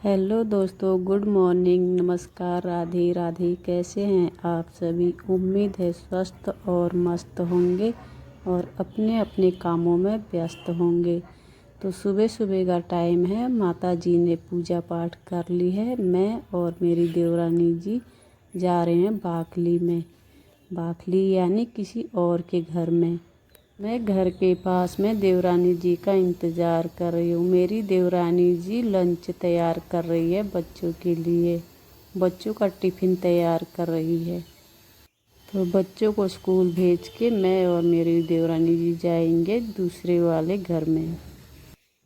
Hello दोस्तों, good morning, नमस्कार, राधे राधे। कैसे हैं आप सभी? उम्मीद है स्वस्थ और मस्त होंगे और अपने अपने कामों में व्यस्त होंगे। तो सुबह सुबह का टाइम है, माता जी ने पूजा पाठ कर ली है। मैं और मेरी देवरानी जी जा रहे हैं बाखली में। बाखली यानी किसी और के घर में। मैं घर के पास में देवरानी जी का इंतज़ार कर रही हूँ। मेरी देवरानी जी लंच तैयार कर रही है बच्चों के लिए। बच्चों का टिफ़िन तैयार कर रही है। तो बच्चों को स्कूल भेज के मैं और मेरी देवरानी जी जाएंगे दूसरे वाले घर में।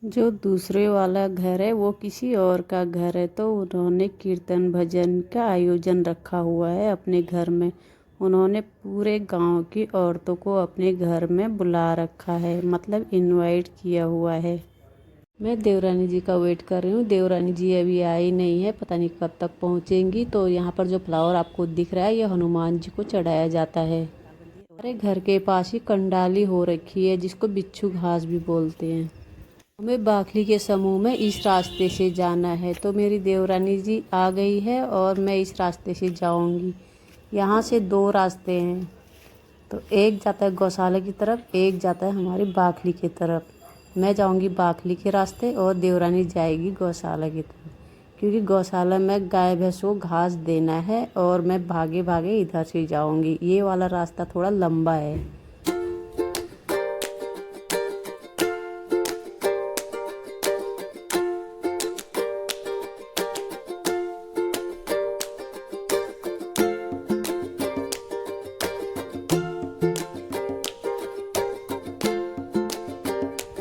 जो दूसरे वाला घर है वो किसी और का घर है, तो उन्होंने कीर्तन भजन का आयोजन रखा हुआ है अपने घर में। उन्होंने पूरे गांव की औरतों को अपने घर में बुला रखा है, मतलब इनवाइट किया हुआ है। मैं देवरानी जी का वेट कर रही हूँ। देवरानी जी अभी आई नहीं है, पता नहीं कब तक पहुँचेंगी। तो यहाँ पर जो फ्लावर आपको दिख रहा है ये हनुमान जी को चढ़ाया जाता है। हमारे घर के पास ही कंडाली हो रखी है जिसको बिच्छू घास भी बोलते हैं। हमें बाखली के समूह में इस रास्ते से जाना है। तो मेरी देवरानी जी आ गई है और मैं इस रास्ते से जाऊंगी। यहाँ से दो रास्ते हैं, तो एक जाता है गौशाला की तरफ, एक जाता है हमारी बाखली की तरफ। मैं जाऊंगी बाखली के रास्ते और देवरानी जाएगी गौशाला की तरफ, क्योंकि गौशाला में गाय भैंस को घास देना है और मैं भागे भागे इधर से जाऊंगी। ये वाला रास्ता थोड़ा लंबा है।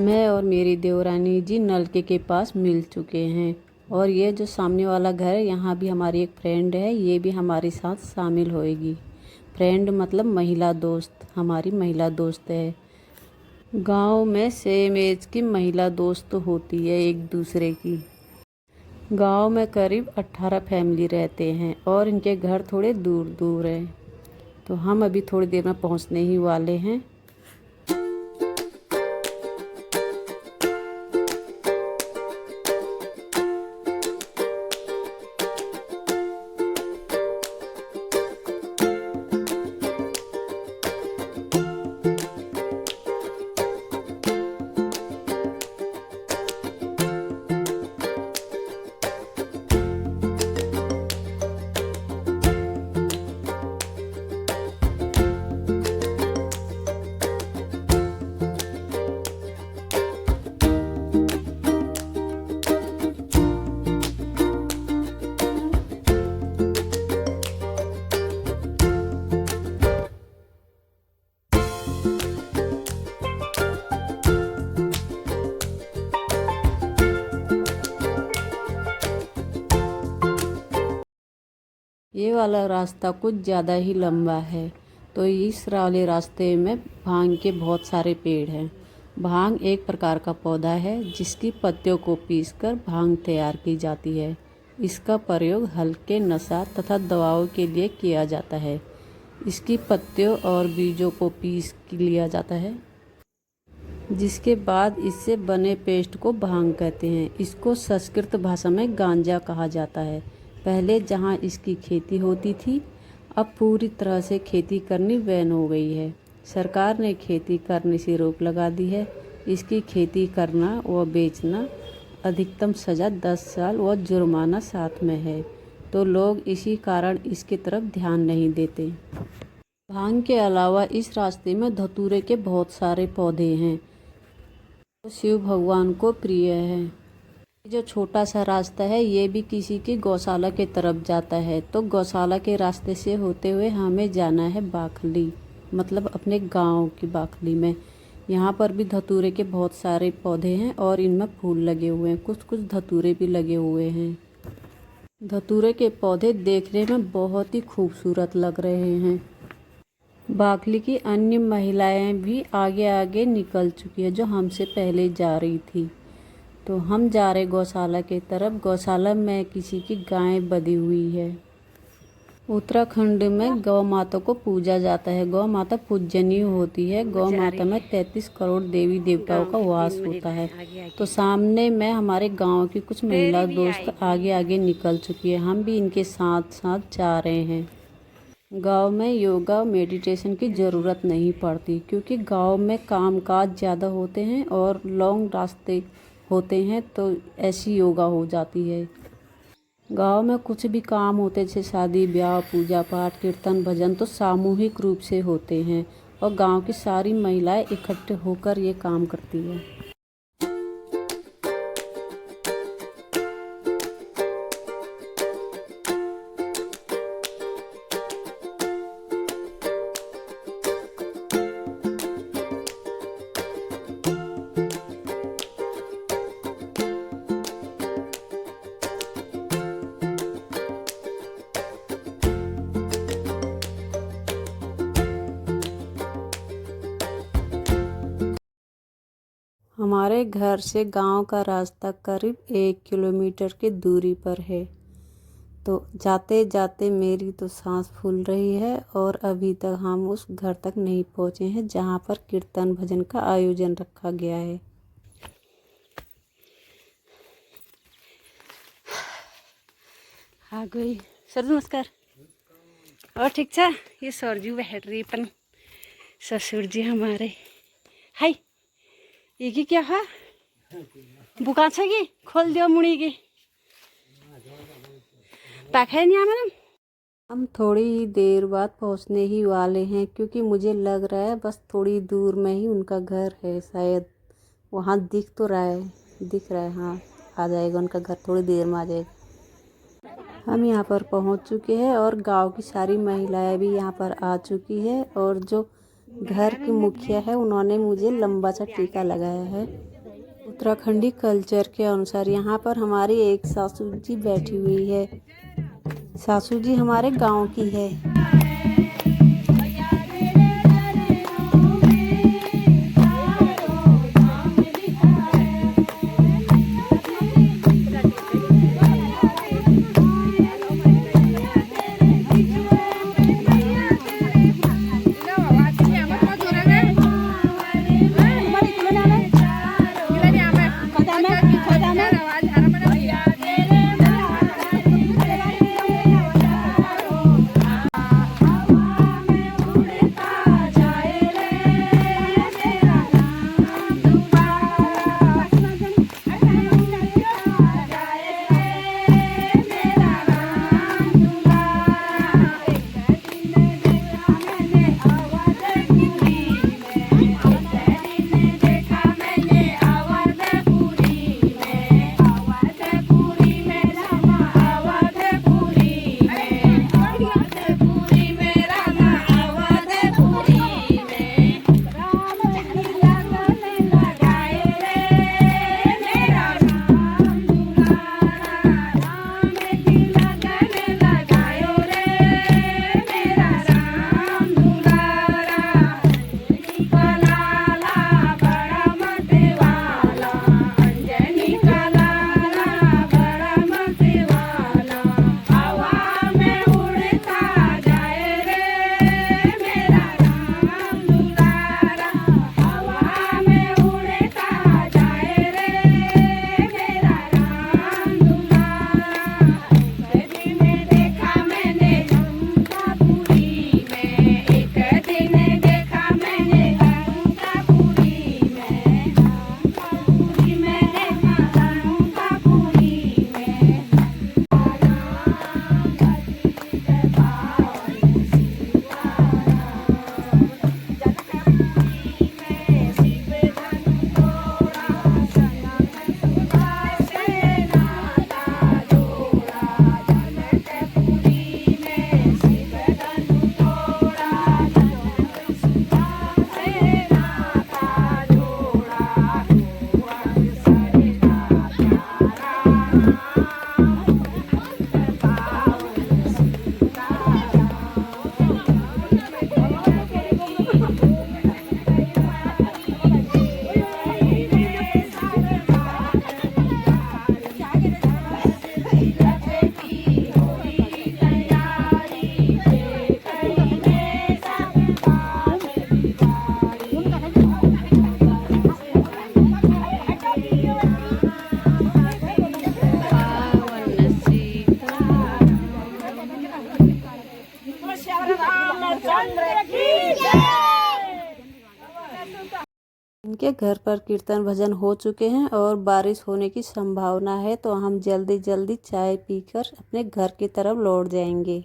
मैं और मेरी देवरानी जी नलके के पास मिल चुके हैं। और ये जो सामने वाला घर है, यहाँ भी हमारी एक फ्रेंड है, ये भी हमारे साथ शामिल होएगी। फ्रेंड मतलब महिला दोस्त, हमारी महिला दोस्त है। गांव में सेम एज की महिला दोस्त होती है एक दूसरे की। गांव में करीब 18 फैमिली रहते हैं और इनके घर थोड़े दूर दूर हैं। तो हम अभी थोड़ी देर में पहुंचने ही वाले हैं। ये वाला रास्ता कुछ ज़्यादा ही लंबा है। तो इस वाले रास्ते में भांग के बहुत सारे पेड़ हैं। भांग एक प्रकार का पौधा है जिसकी पत्तियों को पीसकर भांग तैयार की जाती है। इसका प्रयोग हल्के नशा तथा दवाओं के लिए किया जाता है। इसकी पत्तियों और बीजों को पीस लिया जाता है, जिसके बाद इससे बने पेस्ट को भांग कहते हैं। इसको संस्कृत भाषा में गांजा कहा जाता है। पहले जहां इसकी खेती होती थी, अब पूरी तरह से खेती करनी बैन हो गई है। सरकार ने खेती करने से रोक लगा दी है। इसकी खेती करना व बेचना अधिकतम सज़ा 10 साल व जुर्माना साथ में है। तो लोग इसी कारण इसकी तरफ ध्यान नहीं देते। भांग के अलावा इस रास्ते में धतूरे के बहुत सारे पौधे हैं, तो शिव भगवान को प्रिय है। जो छोटा सा रास्ता है ये भी किसी की गौशाला के तरफ जाता है। तो गौशाला के रास्ते से होते हुए हमें जाना है बाखली, मतलब अपने गांव की बाखली में। यहाँ पर भी धतूरे के बहुत सारे पौधे हैं और इनमें फूल लगे हुए हैं, कुछ कुछ धतूरे भी लगे हुए हैं। धतूरे के पौधे देखने में बहुत ही खूबसूरत लग रहे हैं। बाखली की अन्य महिलाएं भी आगे आगे निकल चुकी है जो हमसे पहले जा रही थी। तो हम जा रहे गौशाला की तरफ। गौशाला में किसी की गाय बंधी हुई है। उत्तराखंड में गौ माता को पूजा जाता है। गौ माता पूजनीय होती है। गौ माता में 33 करोड़ देवी देवताओं का वास होता है। तो सामने में हमारे गांव की कुछ महिला दोस्त आगे आगे निकल चुकी है। हम भी इनके साथ साथ जा रहे हैं। गांव में योगा मेडिटेशन की ज़रूरत नहीं पड़ती, क्योंकि गांव में कामकाज ज़्यादा होते हैं और लॉन्ग रास्ते होते हैं, तो ऐसी योगा हो जाती है। गांव में कुछ भी काम होते जैसे शादी ब्याह पूजा पाठ कीर्तन भजन तो सामूहिक रूप से होते हैं और गांव की सारी महिलाएं इकट्ठे होकर ये काम करती है। हमारे घर से गांव का रास्ता करीब 1 किलोमीटर की दूरी पर है। तो जाते जाते मेरी तो सांस फूल रही है और अभी तक हम उस घर तक नहीं पहुंचे हैं जहां पर कीर्तन भजन का आयोजन रखा गया है। हाँ गई सर, नमस्कार। और ठीक छा? ये सरजू बैठ रही अपन ससुर जी हमारे। हाय ये की क्या है? बुका छ कि खोल दियो मुड़ी की पाखे नहीं मैडम। हम थोड़ी ही देर बाद पहुंचने ही वाले हैं, क्योंकि मुझे लग रहा है बस थोड़ी दूर में ही उनका घर है। शायद वहाँ दिख तो रहा है, दिख रहा है। हाँ आ जाएगा उनका घर, थोड़ी देर में आ जाएगा। हम यहाँ पर पहुँच चुके हैं और गांव की सारी महिलाएं भी यहाँ पर आ चुकी है और जो घर की मुखिया है उन्होंने मुझे लंबा सा टीका लगाया है। उत्तराखंडी कल्चर के अनुसार यहाँ पर हमारी एक सासू जी बैठी हुई है। सासू जी हमारे गांव की है। इनके घर पर कीर्तन भजन हो चुके हैं और बारिश होने की संभावना है, तो हम जल्दी जल्दी चाय पीकर अपने घर की तरफ लौट जाएंगे।